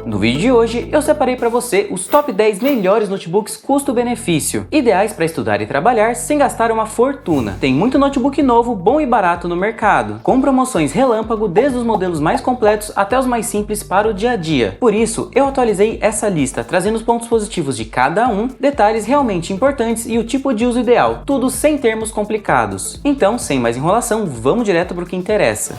No vídeo de hoje eu separei para você os top 10 melhores notebooks custo-benefício, ideais para estudar e trabalhar sem gastar uma fortuna. Tem muito notebook novo, bom e barato no mercado, com promoções relâmpago desde os modelos mais completos até os mais simples para o dia a dia. Por isso eu atualizei essa lista, trazendo os pontos positivos de cada um, detalhes realmente importantes e o tipo de uso ideal, tudo sem termos complicados. Então, sem mais enrolação, vamos direto para o que interessa.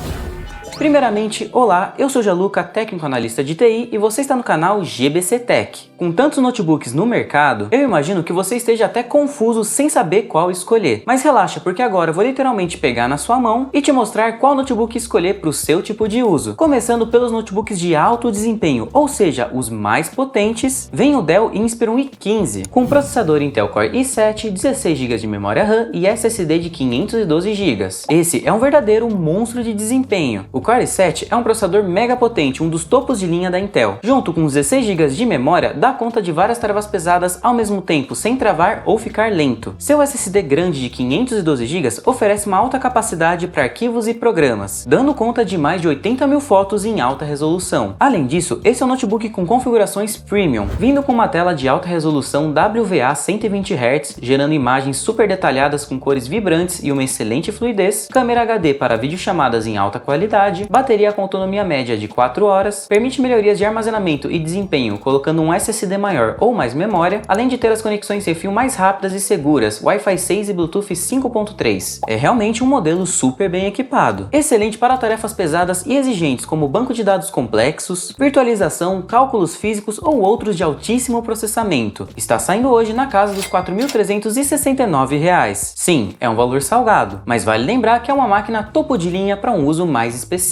Primeiramente, olá, eu sou Gianluca, técnico analista de TI e você está no canal GBC Tech. Com tantos notebooks no mercado, eu imagino que você esteja até confuso sem saber qual escolher. Mas relaxa, porque agora eu vou literalmente pegar na sua mão e te mostrar qual notebook escolher para o seu tipo de uso. Começando pelos notebooks de alto desempenho, ou seja, os mais potentes, vem o Dell Inspiron i15, com processador Intel Core i7, 16 GB de memória RAM e SSD de 512 GB. Esse é um verdadeiro monstro de desempenho. O Core i7 é um processador mega potente, um dos topos de linha da Intel. Junto com 16 GB de memória, dá conta de várias tarefas pesadas ao mesmo tempo, sem travar ou ficar lento. Seu SSD grande de 512 GB oferece uma alta capacidade para arquivos e programas, dando conta de mais de 80 mil fotos em alta resolução. Além disso, esse é um notebook com configurações premium, vindo com uma tela de alta resolução WVA 120 Hz, gerando imagens super detalhadas com cores vibrantes e uma excelente fluidez, câmera HD para videochamadas em alta qualidade, bateria com autonomia média de 4 horas, permite melhorias de armazenamento e desempenho colocando um SSD maior ou mais memória, além de ter as conexões sem fio mais rápidas e seguras, Wi-Fi 6 e Bluetooth 5.3. É realmente um modelo super bem equipado, excelente para tarefas pesadas e exigentes como banco de dados complexos, virtualização, cálculos físicos ou outros de altíssimo processamento. Está saindo hoje na casa dos R$ 4.369. Sim, é um valor salgado, mas vale lembrar que é uma máquina topo de linha para um uso mais específico.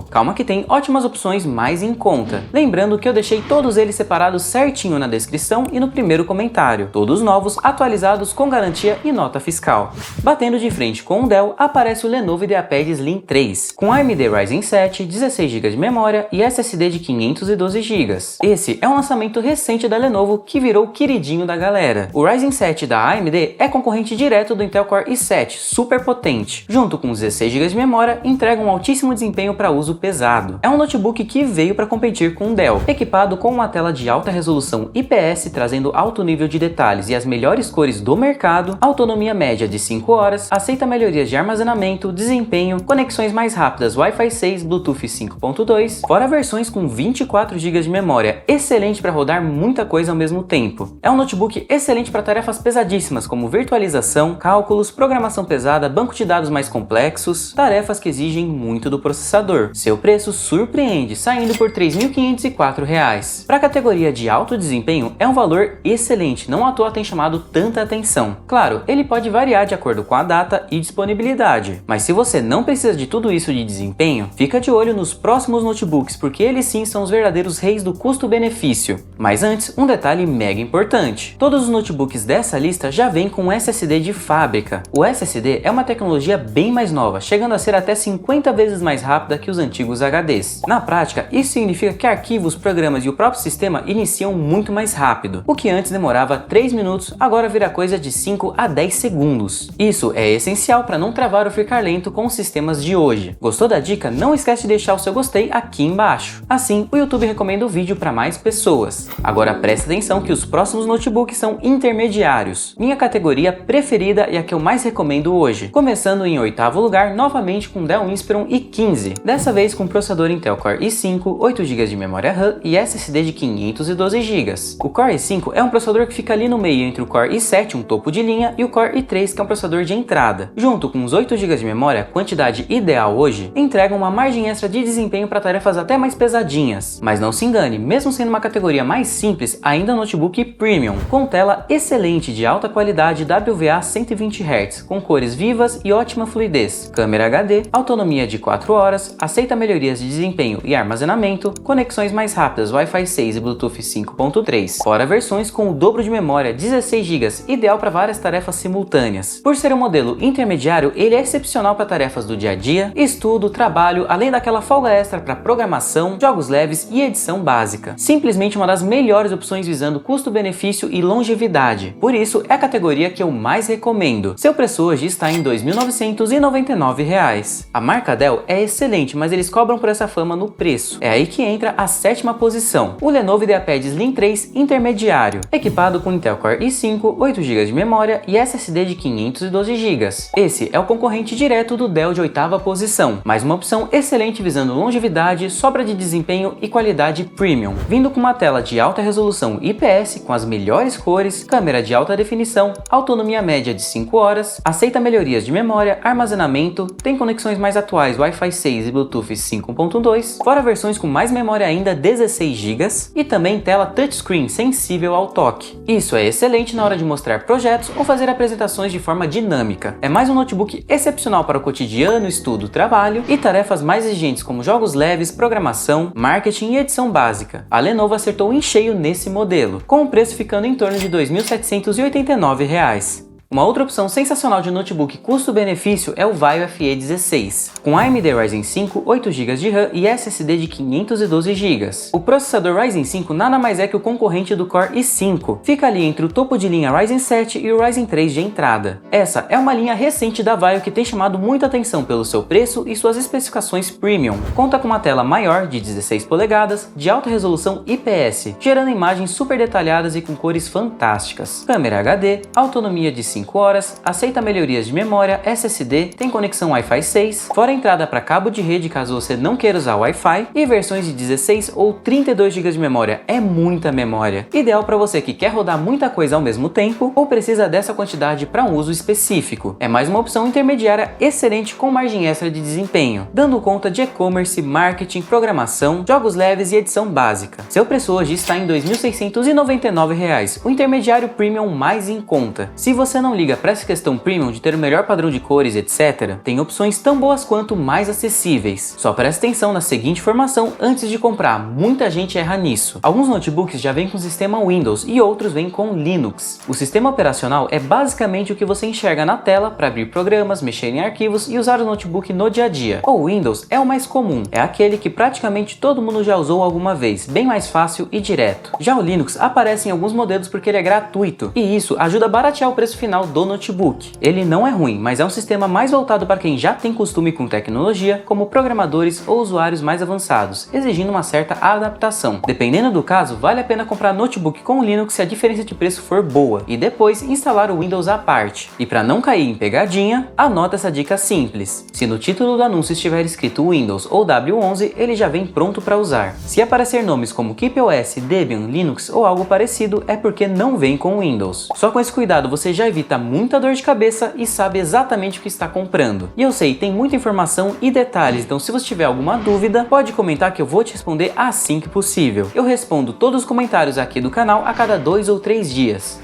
Calma que tem ótimas opções mais em conta. Lembrando que eu deixei todos eles separados certinho na descrição e no primeiro comentário. Todos novos, atualizados com garantia e nota fiscal. Batendo de frente com o Dell, aparece o Lenovo IdeaPad Slim 3, com AMD Ryzen 7, 16 GB de memória e SSD de 512 GB. Esse é um lançamento recente da Lenovo que virou o queridinho da galera. O Ryzen 7 da AMD é concorrente direto do Intel Core i7, super potente. Junto com 16 GB de memória, entrega um altíssimo desempenho para uso pesado. É um notebook que veio para competir com o Dell, equipado com uma tela de alta resolução IPS trazendo alto nível de detalhes e as melhores cores do mercado, autonomia média de 5 horas, aceita melhorias de armazenamento, desempenho, conexões mais rápidas Wi-Fi 6, Bluetooth 5.2, fora versões com 24 GB de memória, excelente para rodar muita coisa ao mesmo tempo. É um notebook excelente para tarefas pesadíssimas como virtualização, cálculos, programação pesada, banco de dados mais complexos, tarefas que exigem muito do processador. Seu preço surpreende, saindo por R$ 3.504. Para a categoria de alto desempenho, é um valor excelente, não à toa tem chamado tanta atenção. Claro, ele pode variar de acordo com a data e disponibilidade, mas se você não precisa de tudo isso de desempenho, fica de olho nos próximos notebooks, porque eles sim são os verdadeiros reis do custo-benefício. Mas antes, um detalhe mega importante. Todos os notebooks dessa lista já vêm com SSD de fábrica. O SSD é uma tecnologia bem mais nova, chegando a ser até 50 vezes mais rápida que os antigos HDs. Na prática, isso significa que arquivos, programas e o próprio sistema iniciam muito mais rápido. O que antes demorava 3 minutos, agora vira coisa de 5 a 10 segundos. Isso é essencial para não travar ou ficar lento com os sistemas de hoje. Gostou da dica? Não esquece de deixar o seu gostei aqui embaixo. Assim, o YouTube recomenda o vídeo para mais pessoas. Agora presta atenção que os próximos notebooks são intermediários. Minha categoria preferida e a que eu mais recomendo hoje. Começando em 8º lugar, novamente com Dell Inspiron i15. Dessa vez com processador Intel Core i5, 8 GB de memória RAM e SSD de 512 GB. O Core i5 é um processador que fica ali no meio entre o Core i7, um topo de linha, e o Core i3, que é um processador de entrada. Junto com os 8 GB de memória, quantidade ideal hoje, entrega uma margem extra de desempenho para tarefas até mais pesadinhas. Mas não se engane, mesmo sendo uma categoria mais simples, ainda é um notebook premium, com tela excelente de alta qualidade WVA 120 Hz, com cores vivas e ótima fluidez, câmera HD, autonomia de 4 horas, aceita melhorias de desempenho e armazenamento, conexões mais rápidas Wi-Fi 6 e Bluetooth 5.3, fora versões com o dobro de memória, 16 GB, ideal para várias tarefas simultâneas. Por ser um modelo intermediário, ele é excepcional para tarefas do dia a dia, estudo, trabalho, além daquela folga extra para programação, jogos leves e edição básica. Simplesmente uma das melhores opções visando custo-benefício e longevidade. Por isso, é a categoria que eu mais recomendo. Seu preço hoje está em R$ 2.999. A marca Dell é excelente excelente, mas eles cobram por essa fama no preço. É aí que entra a 7ª posição, o Lenovo IdeaPad Slim 3 intermediário, equipado com Intel Core i5, 8 GB de memória e SSD de 512 GB. Esse é o concorrente direto do Dell de 8ª posição, mais uma opção excelente visando longevidade, sobra de desempenho e qualidade premium, vindo com uma tela de alta resolução IPS com as melhores cores, câmera de alta definição, autonomia média de 5 horas, aceita melhorias de memória, armazenamento, tem conexões mais atuais Wi-Fi 6 e Bluetooth 5.2, fora versões com mais memória ainda 16 GB e também tela touchscreen sensível ao toque. Isso é excelente na hora de mostrar projetos ou fazer apresentações de forma dinâmica. É mais um notebook excepcional para o cotidiano, estudo, trabalho e tarefas mais exigentes como jogos leves, programação, marketing e edição básica. A Lenovo acertou em cheio nesse modelo, com o preço ficando em torno de R$ 2.789. Uma outra opção sensacional de notebook custo-benefício é o Vaio FE16, com AMD Ryzen 5, 8 GB de RAM e SSD de 512 GB. O processador Ryzen 5 nada mais é que o concorrente do Core i5, fica ali entre o topo de linha Ryzen 7 e o Ryzen 3 de entrada. Essa é uma linha recente da Vaio que tem chamado muita atenção pelo seu preço e suas especificações premium. Conta com uma tela maior de 16 polegadas, de alta resolução IPS, gerando imagens super detalhadas e com cores fantásticas. Câmera HD, autonomia de 5 horas, aceita melhorias de memória, SSD, tem conexão Wi-Fi 6, fora entrada para cabo de rede caso você não queira usar Wi-Fi, e versões de 16 ou 32 GB de memória. É muita memória. Ideal para você que quer rodar muita coisa ao mesmo tempo ou precisa dessa quantidade para um uso específico. É mais uma opção intermediária excelente com margem extra de desempenho, dando conta de e-commerce, marketing, programação, jogos leves e edição básica. Seu preço hoje está em R$ 2.699, o intermediário premium mais em conta. Se você não liga para essa questão premium de ter o melhor padrão de cores, etc., tem opções tão boas quanto mais acessíveis. Só preste atenção na seguinte informação antes de comprar, muita gente erra nisso. Alguns notebooks já vêm com sistema Windows e outros vêm com Linux. O sistema operacional é basicamente o que você enxerga na tela para abrir programas, mexer em arquivos e usar o notebook no dia a dia. O Windows é o mais comum, é aquele que praticamente todo mundo já usou alguma vez, bem mais fácil e direto. Já o Linux aparece em alguns modelos porque ele é gratuito, e isso ajuda a baratear o preço final do notebook. Ele não é ruim, mas é um sistema mais voltado para quem já tem costume com tecnologia, como programadores ou usuários mais avançados, exigindo uma certa adaptação. Dependendo do caso, vale a pena comprar notebook com Linux se a diferença de preço for boa, e depois instalar o Windows à parte. E para não cair em pegadinha, anota essa dica simples. Se no título do anúncio estiver escrito Windows ou W11, ele já vem pronto para usar. Se aparecer nomes como KeepOS, Debian, Linux ou algo parecido, é porque não vem com Windows. Só com esse cuidado você já evita muita dor de cabeça e sabe exatamente o que está comprando. E eu sei, tem muita informação e detalhes, então se você tiver alguma dúvida, pode comentar que eu vou te responder assim que possível. Eu respondo todos os comentários aqui do canal a cada 2 ou 3 dias.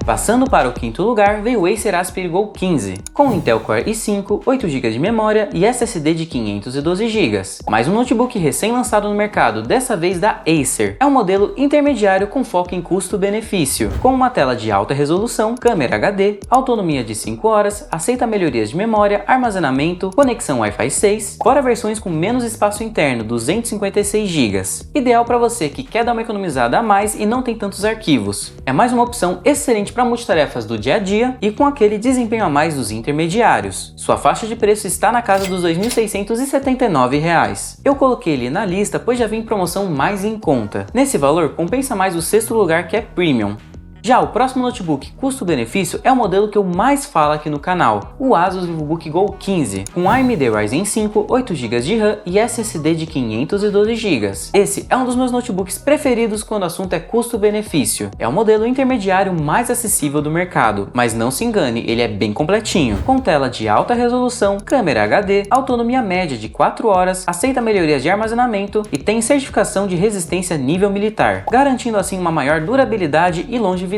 Passando para o quinto lugar, veio o Acer Aspire Go 15, com Intel Core i5, 8 GB de memória e SSD de 512 GB. Mais um notebook recém-lançado no mercado, dessa vez da Acer. É um modelo intermediário com foco em custo-benefício, com uma tela de alta resolução, câmera HD, autonomia de 5 horas, aceita melhorias de memória, armazenamento, conexão Wi-Fi 6, fora versões com menos espaço interno, 256 GB. Ideal para você que quer dar uma economizada a mais e não tem tantos arquivos. É mais uma opção excelente para multitarefas do dia a dia e com aquele desempenho a mais dos intermediários. Sua faixa de preço está na casa dos R$ 2.679. Eu coloquei ele na lista pois já vem em promoção mais em conta. Nesse valor compensa mais o sexto lugar que é Premium. Já o próximo notebook custo-benefício é o modelo que eu mais falo aqui no canal, o Asus VivoBook Go 15, com AMD Ryzen 5, 8 GB de RAM e SSD de 512 GB. Esse é um dos meus notebooks preferidos quando o assunto é custo-benefício. É o modelo intermediário mais acessível do mercado, mas não se engane, ele é bem completinho, com tela de alta resolução, câmera HD, autonomia média de 4 horas, aceita melhorias de armazenamento e tem certificação de resistência nível militar, garantindo assim uma maior durabilidade e longevidade.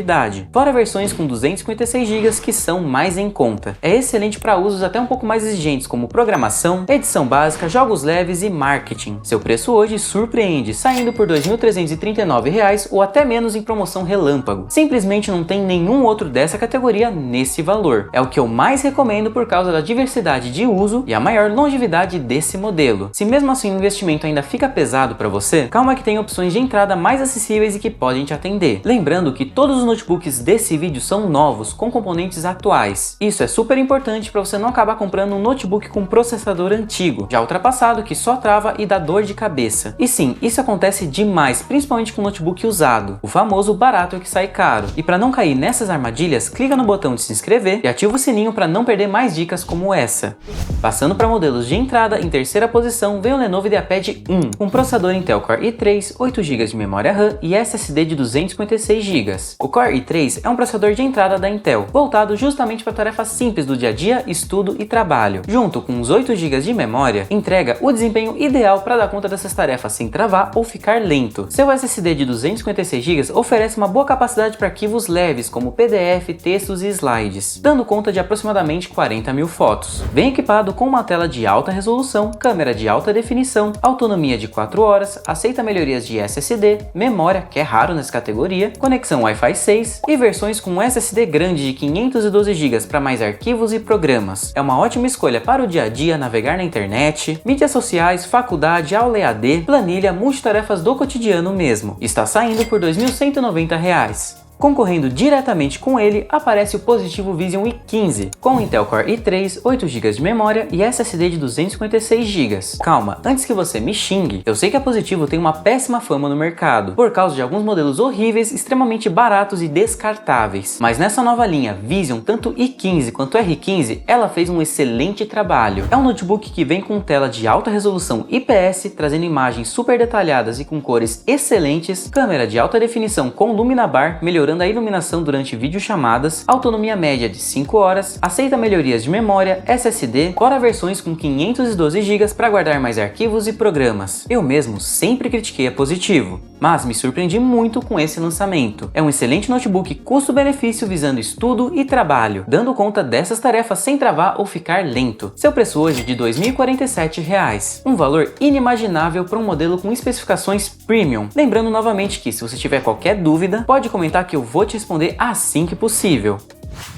Fora versões com 256 GB que são mais em conta. É excelente para usos até um pouco mais exigentes como programação, edição básica, jogos leves e marketing. Seu preço hoje surpreende, saindo por R$ 2.339 ou até menos em promoção relâmpago. Simplesmente não tem nenhum outro dessa categoria nesse valor. É o que eu mais recomendo por causa da diversidade de uso e a maior longevidade desse modelo. Se mesmo assim o investimento ainda fica pesado para você, calma que tem opções de entrada mais acessíveis e que podem te atender. Lembrando que todos Todos os notebooks desse vídeo são novos, com componentes atuais. Isso é super importante para você não acabar comprando um notebook com processador antigo, já ultrapassado, que só trava e dá dor de cabeça. E sim, isso acontece demais, principalmente com notebook usado, o famoso barato que sai caro. E para não cair nessas armadilhas, clica no botão de se inscrever e ativa o sininho para não perder mais dicas como essa. Passando para modelos de entrada, em terceira posição vem o Lenovo IdeaPad 1, com processador Intel Core i3, 8 GB de memória RAM e SSD de 256 GB. O Core i3 é um processador de entrada da Intel, voltado justamente para tarefas simples do dia a dia, estudo e trabalho. Junto com os 8 GB de memória, entrega o desempenho ideal para dar conta dessas tarefas sem travar ou ficar lento. Seu SSD de 256 GB oferece uma boa capacidade para arquivos leves como PDF, textos e slides, dando conta de aproximadamente 40 mil fotos. Vem equipado com uma tela de alta resolução, câmera de alta definição, autonomia de 4 horas, aceita melhorias de SSD, memória, que é raro nessa categoria, conexão Wi-Fi 6 e versões com SSD grande de 512 GB para mais arquivos e programas. É uma ótima escolha para o dia a dia, navegar na internet, mídias sociais, faculdade, aula EAD, planilha, multitarefas do cotidiano mesmo. Está saindo por R$ 2.190. Concorrendo diretamente com ele, aparece o Positivo Vision i15, com Intel Core i3, 8 GB de memória e SSD de 256 GB. Calma, antes que você me xingue, eu sei que a Positivo tem uma péssima fama no mercado, por causa de alguns modelos horríveis, extremamente baratos e descartáveis. Mas nessa nova linha Vision, tanto i15 quanto R15, ela fez um excelente trabalho. É um notebook que vem com tela de alta resolução IPS, trazendo imagens super detalhadas e com cores excelentes, câmera de alta definição com Luminabar, melhorando a iluminação durante videochamadas, autonomia média de 5 horas, aceita melhorias de memória, SSD, fora versões com 512 GB para guardar mais arquivos e programas. Eu mesmo sempre critiquei a Positivo, mas me surpreendi muito com esse lançamento. É um excelente notebook custo-benefício visando estudo e trabalho, dando conta dessas tarefas sem travar ou ficar lento. Seu preço hoje é de R$ 2.047, um valor inimaginável para um modelo com especificações premium. Lembrando novamente que, se você tiver qualquer dúvida, pode comentar que eu vou te responder assim que possível.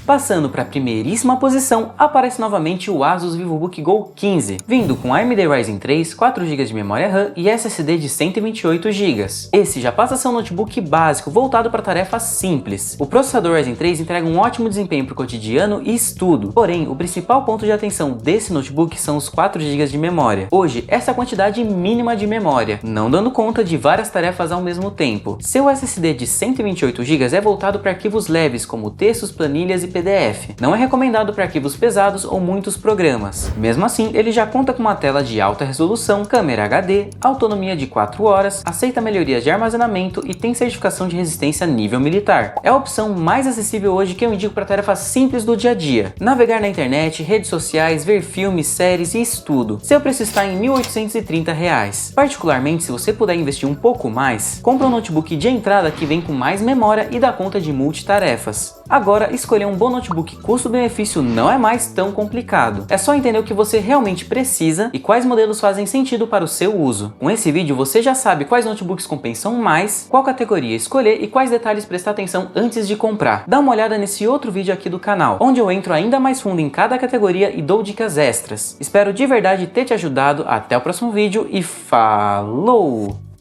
Passando para a primeiríssima posição, aparece novamente o Asus VivoBook Go 15, vindo com AMD Ryzen 3, 4 GB de memória RAM e SSD de 128 GB. Esse já passa a ser um notebook básico, voltado para tarefas simples. O processador Ryzen 3 entrega um ótimo desempenho para o cotidiano e estudo, porém, o principal ponto de atenção desse notebook são os 4 GB de memória. Hoje, essa é a quantidade mínima de memória, não dando conta de várias tarefas ao mesmo tempo. Seu SSD de 128 GB é voltado para arquivos leves, como textos, planilhas e PDF. Não é recomendado para arquivos pesados ou muitos programas. Mesmo assim, ele já conta com uma tela de alta resolução, câmera HD, autonomia de 4 horas, aceita melhorias de armazenamento e tem certificação de resistência nível militar. É a opção mais acessível hoje que eu indico para tarefas simples do dia a dia. Navegar na internet, redes sociais, ver filmes, séries e estudo. Seu preço está em R$ 1.830. Particularmente, se você puder investir um pouco mais, compra um notebook de entrada que vem com mais memória e dá conta de multitarefas. Agora, escolher um bom notebook custo-benefício não é mais tão complicado. É só entender o que você realmente precisa e quais modelos fazem sentido para o seu uso. Com esse vídeo você já sabe quais notebooks compensam mais, qual categoria escolher e quais detalhes prestar atenção antes de comprar. Dá uma olhada nesse outro vídeo aqui do canal, onde eu entro ainda mais fundo em cada categoria e dou dicas extras. Espero de verdade ter te ajudado. Até o próximo vídeo e falou!